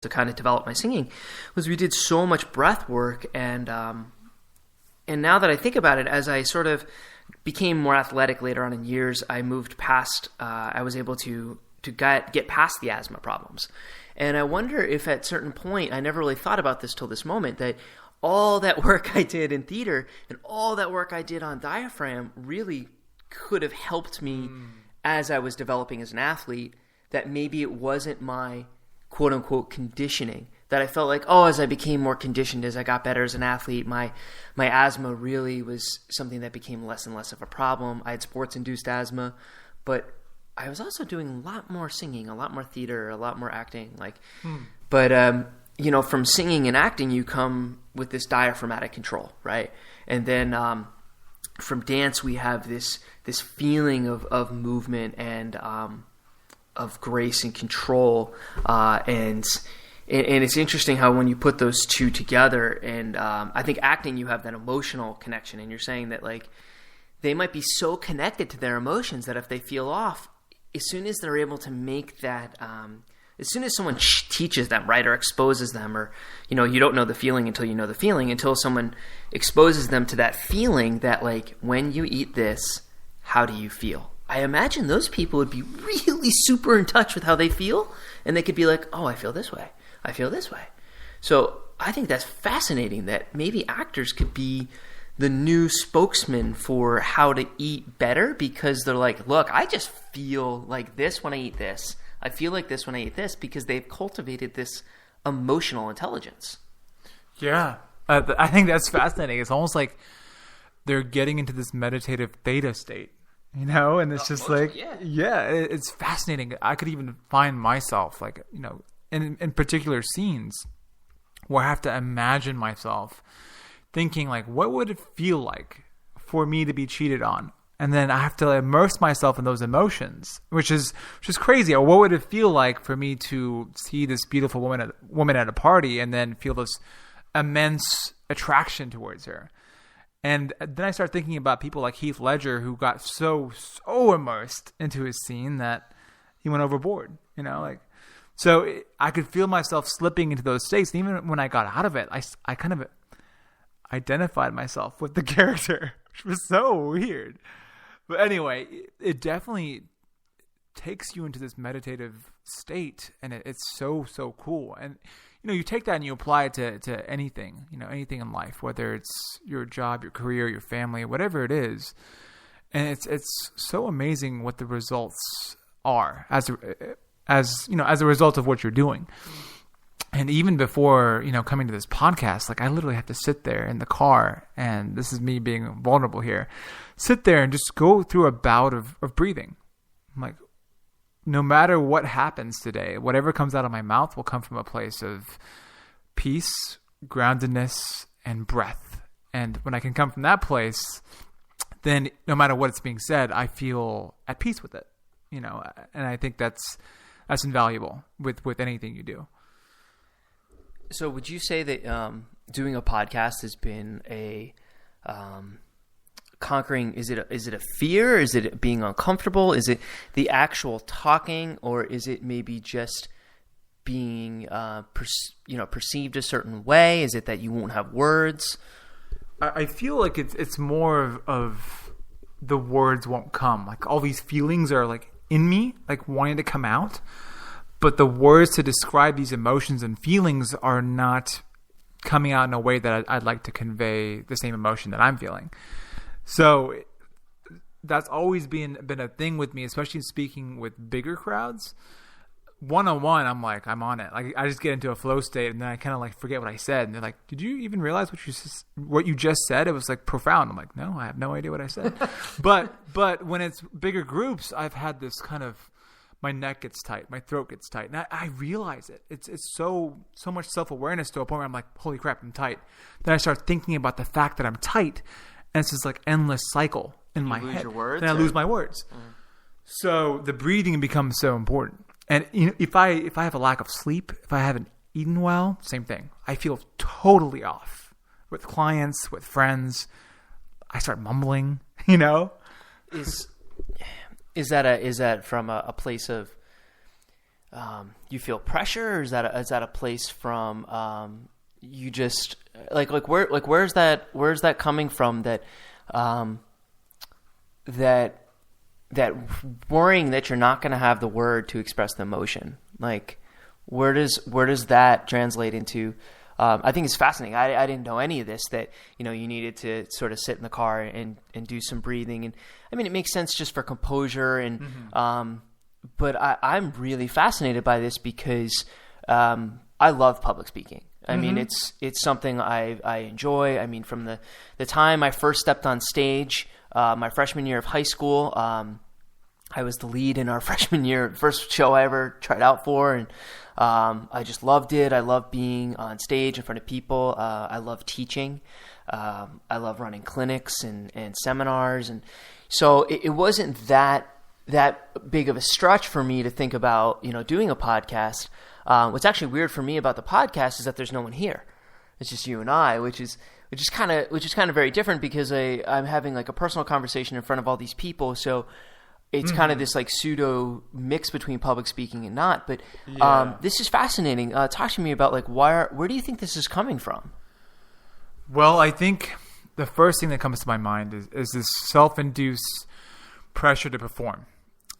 to kind of develop my singing was we did so much breath work. And now that I think about it, as I sort of became more athletic later on in years, I moved past, I was able to get past the asthma problems. And I wonder if at a certain point, I never really thought about this till this moment, that all that work I did in theater and all that work I did on diaphragm really could have helped me as I was developing as an athlete, that maybe it wasn't my quote unquote conditioning, that I felt like, as I became more conditioned, as I got better as an athlete, my asthma really was something that became less and less of a problem. I had sports induced asthma, but I was also doing a lot more singing, a lot more theater, a lot more acting. But from singing and acting, you come with this diaphragmatic control, right? And then from dance, we have this feeling of movement and of grace and control, and it's interesting how when you put those two together, and I think acting, you have that emotional connection, and you're saying that like they might be so connected to their emotions that if they feel off, as soon as they're able to make that, as soon as someone teaches them, right, or exposes them, or, you don't know the feeling until you know the feeling, until someone exposes them to that feeling that, like, when you eat this, how do you feel? I imagine those people would be really super in touch with how they feel, and they could be like, I feel this way. I feel this way. So I think that's fascinating that maybe actors could be the new spokesman for how to eat better, because they're like, look, I just feel like this when I eat this. I feel like this when I eat this, because they've cultivated this emotional intelligence. Yeah. I think that's fascinating. It's almost like they're getting into this meditative theta state, and it's just it's fascinating. I could even find myself like, in particular scenes where I have to imagine myself thinking like, what would it feel like for me to be cheated on? And then I have to immerse myself in those emotions, which is crazy. Or what would it feel like for me to see this beautiful woman at a party and then feel this immense attraction towards her? And then I start thinking about people like Heath Ledger, who got so immersed into his scene that he went overboard, So I could feel myself slipping into those states. And even when I got out of it, I kind of identified myself with the character, which was so weird. But anyway, it definitely takes you into this meditative state, and it's so cool. And you take that and you apply it to anything, anything in life, whether it's your job, your career, your family, whatever it is. And it's so amazing what the results are as a result of what you're doing. And even before, coming to this podcast, like I literally have to sit there in the car, and this is me being vulnerable here, sit there and just go through a bout of breathing. I'm like, no matter what happens today, whatever comes out of my mouth will come from a place of peace, groundedness, and breath. And when I can come from that place, then no matter what is being said, I feel at peace with it, and I think that's invaluable with anything you do. So would you say that doing a podcast has been a conquering? Is it a fear? Is it being uncomfortable? Is it the actual talking, or is it maybe just being perceived a certain way? Is it that you won't have words? I feel like it's more of the words won't come. Like all these feelings are like in me, like wanting to come out. But the words to describe these emotions and feelings are not coming out in a way that I'd like to convey the same emotion that I'm feeling. So that's always been a thing with me, especially speaking with bigger crowds. One-on-one, I'm on it. Like I just get into a flow state, and then I kind of like forget what I said. And they're like, "Did you even realize what you just said? It was like profound." I'm like, "No, I have no idea what I said." but when it's bigger groups, I've had this kind of, my neck gets tight, my throat gets tight, and I realize it. It's so much self-awareness to a point where I'm like, holy crap, I'm tight. Then I start thinking about the fact that I'm tight, and it's this like endless cycle in my head. Your words, then I lose my words. So the breathing becomes so important. And if I have a lack of sleep, if I haven't eaten well, same thing. I feel totally off with clients, with friends. I start mumbling. Is that from a place of you feel pressure, or is that a place from you just where's that coming from, that that worrying that you're not going to have the word to express the emotion? Like, where does that translate into? I think it's fascinating. I didn't know any of this, that, you needed to sort of sit in the car and do some breathing. And I mean, it makes sense just for composure. And, but I'm really fascinated by this because, I love public speaking. I mean, it's something I enjoy. I mean, from the time I first stepped on stage, my freshman year of high school, I was the lead in our freshman year, first show I ever tried out for. And, I just loved it. I love being on stage in front of people. I love teaching. I love running clinics and seminars. And so it wasn't that big of a stretch for me to think about, doing a podcast. What's actually weird for me about the podcast is that there's no one here. It's just you and I, which is kind of very different, because I'm having like a personal conversation in front of all these people. So it's kind of this like pseudo mix between public speaking and not. But this is fascinating. Talk to me about like where do you think this is coming from? Well, I think the first thing that comes to my mind is this self-induced pressure to perform.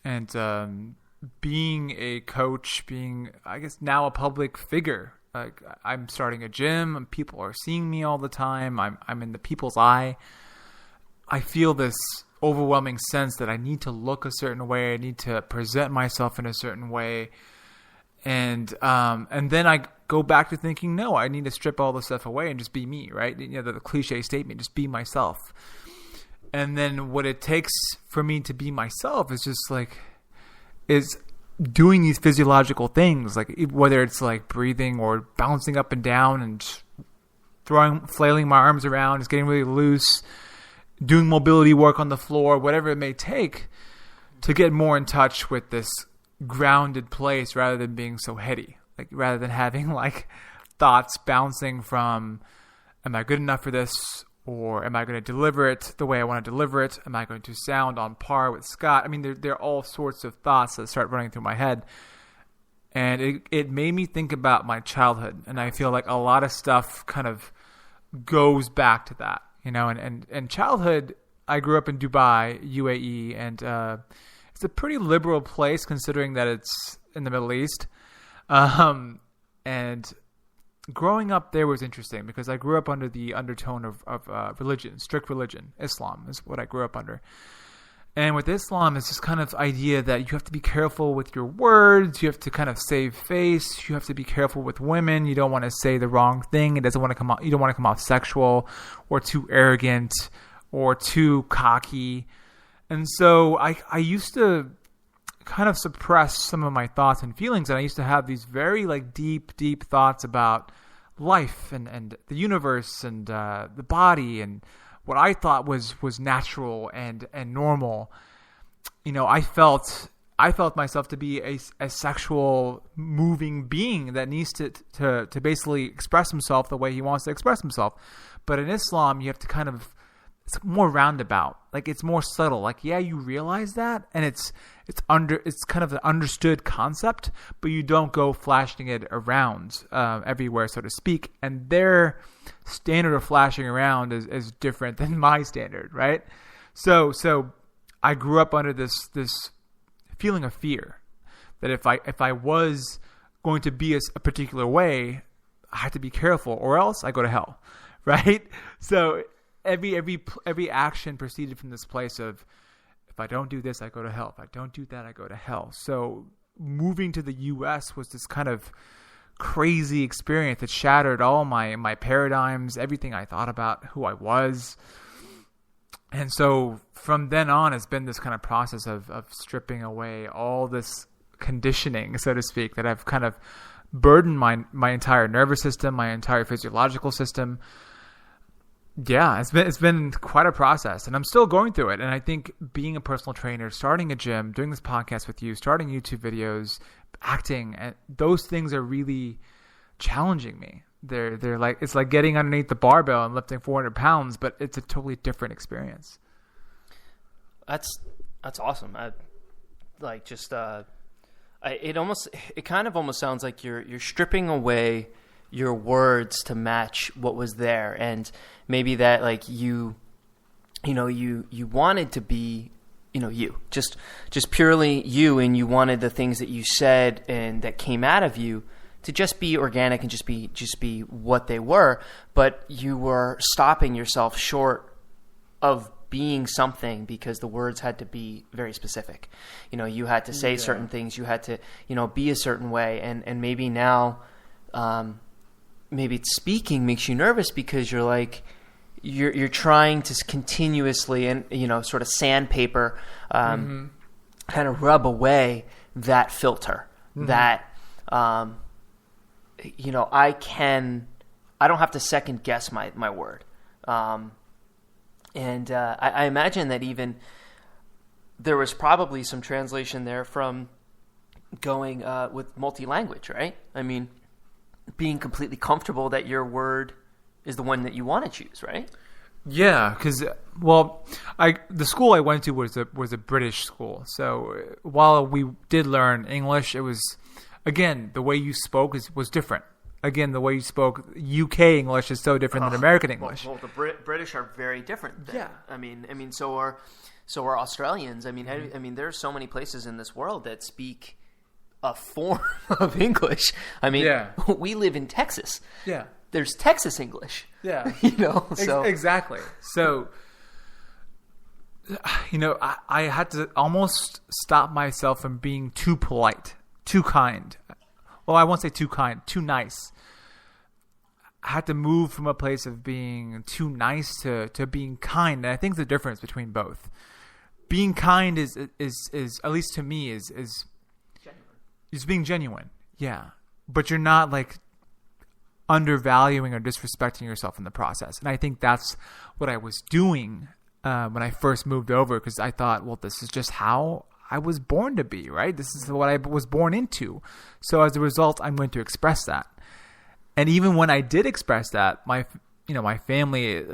And being a coach, being, I guess, now a public figure. Like, I'm starting a gym, people are seeing me all the time. I'm in the people's eye. I feel this overwhelming sense that I need to look a certain way. I need to present myself in a certain way. And then I go back to thinking, no, I need to strip all this stuff away and just be me, right? The cliche statement, just be myself. And then what it takes for me to be myself is just is doing these physiological things, like whether it's like breathing or bouncing up and down and flailing my arms around, just getting really loose, doing mobility work on the floor, whatever it may take to get more in touch with this grounded place, rather than being so heady, like rather than having like thoughts bouncing from, am I good enough for this? Or am I going to deliver it the way I want to deliver it? Am I going to sound on par with Scott? I mean, there are all sorts of thoughts that start running through my head. And it made me think about my childhood. And I feel like a lot of stuff kind of goes back to that, and childhood. I grew up in Dubai, UAE, and it's a pretty liberal place considering that it's in the Middle East. And growing up there was interesting because I grew up under the undertone of religion, strict religion. Islam is what I grew up under. And with Islam, it's this kind of idea that you have to be careful with your words. You have to kind of save face. You have to be careful with women. You don't want to say the wrong thing. It doesn't want to come out. You don't want to come off sexual or too arrogant or too cocky. And so I used to kind of suppress some of my thoughts and feelings. And I used to have these very like deep thoughts about life and the universe and the body and what I thought was natural and normal. I felt myself to be a sexual moving being that needs to basically express himself the way he wants to express himself. But in Islam, you have to kind of, it's more roundabout. Like, it's more subtle. Like, yeah, you realize that, and it's kind of an understood concept, but you don't go flashing it around everywhere, so to speak. And their standard of flashing around is different than my standard, right? So I grew up under this feeling of fear that if I was going to be a particular way, I had to be careful, or else I go to hell, right? So every action proceeded from this place of, if I don't do this, I go to hell. If I don't do that, I go to hell. So moving to the U.S. was this kind of crazy experience that shattered all my paradigms, everything I thought about who I was. And so from then on, it's been this kind of process of stripping away all this conditioning, so to speak, that I've kind of burdened my entire nervous system, my entire physiological system. Yeah, it's been quite a process, and I'm still going through it. And I think being a personal trainer, starting a gym, doing this podcast with you, starting YouTube videos, acting, and those things are really challenging me. They're like, it's like getting underneath the barbell and lifting 400 pounds, but it's a totally different experience. That's awesome. It kind of almost sounds like you're stripping away your words to match what was there, and maybe that like you wanted to be, you just purely you, and you wanted the things that you said and that came out of you to just be organic and just be what they were, but you were stopping yourself short of being something because the words had to be very specific. You had to say certain things, you had to, be a certain way, and maybe now, maybe speaking makes you nervous because you're like, you're trying to continuously and, sort of sandpaper, kind of rub away that filter that, I don't have to second guess my word. And I imagine that even there was probably some translation there from going with multi-language, right? I mean, being completely comfortable that your word is the one that you want to choose, right? Yeah, because the school I went to was a British school. So while we did learn English, it was, again, the way you spoke was different. Again, the way you spoke UK English is so different than American English. Well, the British are very different. I mean, so are Australians. I mean, there are so many places in this world that speak a form of English. I mean, we live in Texas. Yeah, there's Texas English. Yeah, So exactly. So, I had to almost stop myself from being too polite, too kind. Well, I won't say too kind, too nice. I had to move from a place of being too nice to being kind. And I think the difference between both. Being kind is at least to me is being genuine. Yeah. But you're not like undervaluing or disrespecting yourself in the process. And I think that's what I was doing when I first moved over, because I thought, well, this is just how I was born to be, right? This is what I was born into. So as a result, I'm going to express that. And even when I did express that, my family,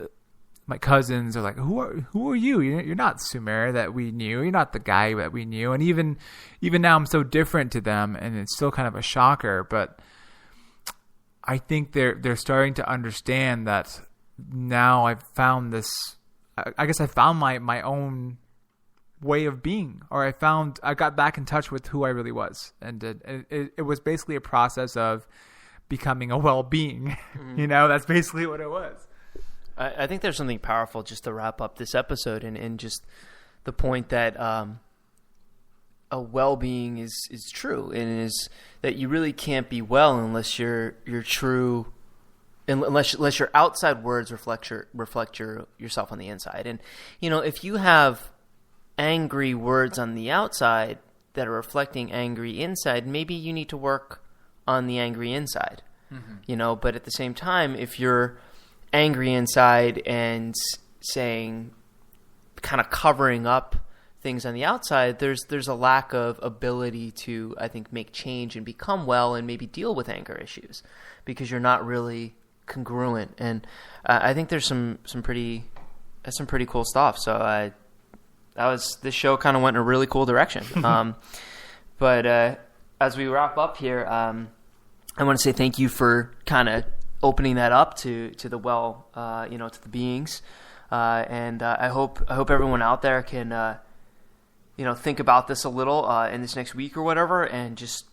my cousins are like, who are you? You're not Sumer that we knew. You're not the guy that we knew. And even now I'm so different to them, and it's still kind of a shocker, but I think they're starting to understand that now I've found this, I guess I found my own way of being, or I got back in touch with who I really was, and it was basically a process of becoming a well-being. That's basically what it was. I think there's something powerful just to wrap up this episode, and just the point that a well-being is true, and is that you really can't be well unless you're true, unless your outside words reflect yourself on the inside. And if you have angry words on the outside that are reflecting angry inside, maybe you need to work on the angry inside. But at the same time, if you're angry inside and saying, kind of covering up things on the outside, there's a lack of ability to, I think, make change and become well and maybe deal with anger issues, because you're not really congruent. And I think there's some pretty cool stuff. So this show kind of went in a really cool direction. But as we wrap up here, I want to say thank you for kind of opening that up to the to the beings. And I hope everyone out there can, think about this a little in this next week or whatever, and just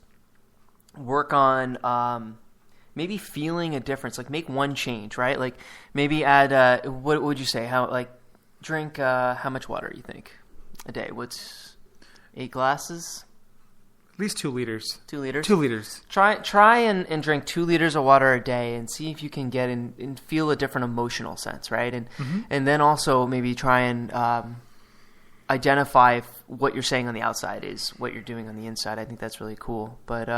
work on maybe feeling a difference. Like, make one change, right? Like, maybe add what would you say? Drink how much water you think a day? What's 8 glasses? At least 2 liters. 2 liters? 2 liters. Try and drink 2 liters of water a day, and see if you can get in and feel a different emotional sense, right? And then also maybe try and identify if what you're saying on the outside is what you're doing on the inside. I think that's really cool. But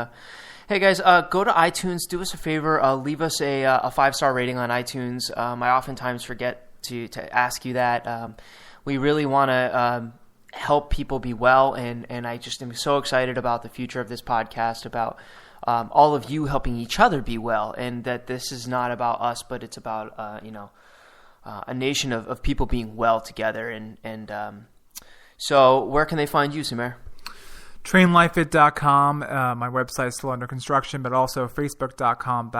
hey guys, go to iTunes, do us a favor, leave us a 5-star rating on iTunes. I oftentimes forget to ask you that. We really want to help people be well, and I just am so excited about the future of this podcast, about all of you helping each other be well, and that this is not about us, but it's about a nation of people being well together. And so where can they find you, Sumer? trainlifeit.com. My website is still under construction, but also facebook.com/